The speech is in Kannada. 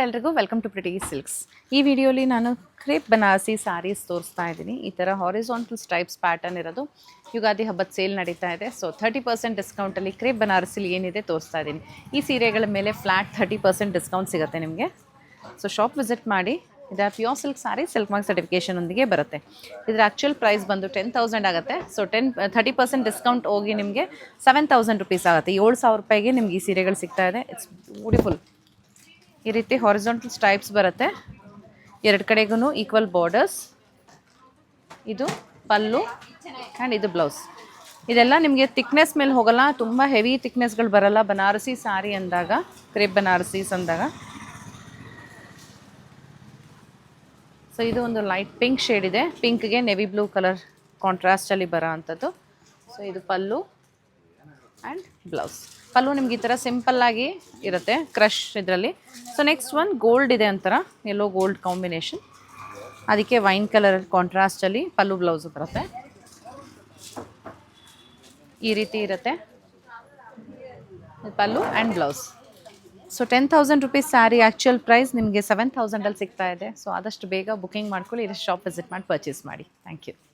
ಎಲ್ರಿಗೂ ವೆಲ್ಕಮ್ ಟು ಪ್ರಿಟಿ ಸಿಲ್ಕ್ಸ್. ಈ ವಿಡಿಯೋಲಿ ನಾನು ಕ್ರೇಪ್ ಬನಾರಸಿ ಸ್ಯಾರೀಸ್ ತೋರಿಸ್ತಾ ಇದ್ದೀನಿ. ಈ ಥರ ಹಾರಿಸಾಂಟಲ್ ಸ್ಟ್ರೈಪ್ಸ್ ಪ್ಯಾಟರ್ನ್ ಇರೋದು. ಯುಗಾದಿ ಹಬ್ಬದ ಸೇಲ್ ನಡೀತಾ ಇದೆ. ಸೊ 30% ಡಿಸ್ಕೌಂಟಲ್ಲಿ ಕ್ರೇಪ್ ಬನಾರಸಿಲಿ ಏನಿದೆ ತೋರಿಸ್ತಾ ಇದ್ದೀನಿ. ಈ ಸೀರೆಗಳ ಮೇಲೆ ಫ್ಲ್ಯಾಟ್ 30% ಡಿಸ್ಕೌಂಟ್ ಸಿಗುತ್ತೆ ನಿಮಗೆ. ಸೊ ಶಾಪ್ ವಿಸಿಟ್ ಮಾಡಿ. ಇದು pure silk sari silk mark ಸರ್ಟಿಫಿಕೇಷನೊಂದಿಗೆ ಬರುತ್ತೆ. ಇದರ ಆ್ಯಕ್ಚುಯಲ್ ಪ್ರೈಸ್ ಬಂದು 10,000 ಆಗುತ್ತೆ. ಸೊ 30% ಡಿಸ್ಕೌಂಟ್ ಹೋಗಿ ನಿಮಗೆ 7,000 ರುಪೀಸ್ ಆಗುತ್ತೆ. 7,000 ರೂಪಾಯಿಗೆ ನಿಮ್ಗೆ ಈ ಸೀರೆಗಳು ಸಿಗ್ತಾ ಇದೆ. It's beautiful. ಈ ರೀತಿ ಹಾರಿಸಾಂಟಲ್ ಸ್ಟ್ರೈಪ್ಸ್ ಬರುತ್ತೆ. ಎರಡು ಕಡೆಗೂ ಈಕ್ವಲ್ ಬಾರ್ಡರ್ಸ್. ಇದು ಪಲ್ಲು ಆ್ಯಂಡ್ ಇದು ಬ್ಲೌಸ್. ಇದೆಲ್ಲ ನಿಮಗೆ ಥಿಕ್ನೆಸ್ ಮೇಲೆ ಹೋಗಲ್ಲ, ತುಂಬ ಹೆವಿ ಥಿಕ್ನೆಸ್ಗಳು ಬರಲ್ಲ. ಬನಾರಸಿ ಸ್ಯಾರಿ ಅಂದಾಗ, ಕ್ರೇಪ್ ಬನಾರಸೀಸ್ ಅಂದಾಗ. ಸೊ ಇದು ಒಂದು ಲೈಟ್ ಪಿಂಕ್ ಶೇಡ್ ಇದೆ. ಪಿಂಕ್ಗೆ ನೆವಿ ಬ್ಲೂ ಕಲರ್ ಕಾಂಟ್ರಾಸ್ಟಲ್ಲಿ ಬರೋ ಅಂಥದ್ದು. ಸೊ ಇದು ಪಲ್ಲು ಆ್ಯಂಡ್ ಬ್ಲೌಸ್. ಪಲ್ಲು ನಿಮ್ಗೆ ಈ ಥರ ಸಿಂಪಲ್ಲಾಗಿ ಇರುತ್ತೆ ಕ್ರಶ್ ಇದರಲ್ಲಿ. ಸೊ ನೆಕ್ಸ್ಟ್ ಒನ್ ಗೋಲ್ಡ್ ಇದೆ, ಒಂಥರ ಯೆಲ್ಲೋ ಗೋಲ್ಡ್ ಕಾಂಬಿನೇಷನ್. ಅದಕ್ಕೆ ವೈನ್ ಕಲರ್ ಕಾಂಟ್ರಾಸ್ಟಲ್ಲಿ ಪಲ್ಲು ಬ್ಲೌಸು ಬರುತ್ತೆ. ಈ ರೀತಿ ಇರುತ್ತೆ pallu and blouse. So 10,000 rupees sari actual price ನಿಮಗೆ 7,000ಅಲ್ಲಿ ಸಿಗ್ತಾ ಇದೆ. ಸೊ ಆದಷ್ಟು ಬೇಗ ಬುಕಿಂಗ್ ಮಾಡ್ಕೊಳ್ಳಿ. ಇದು ಶಾಪ್ ವಿಸಿಟ್ ಮಾಡಿ ಪರ್ಚೇಸ್ ಮಾಡಿ. Thank you.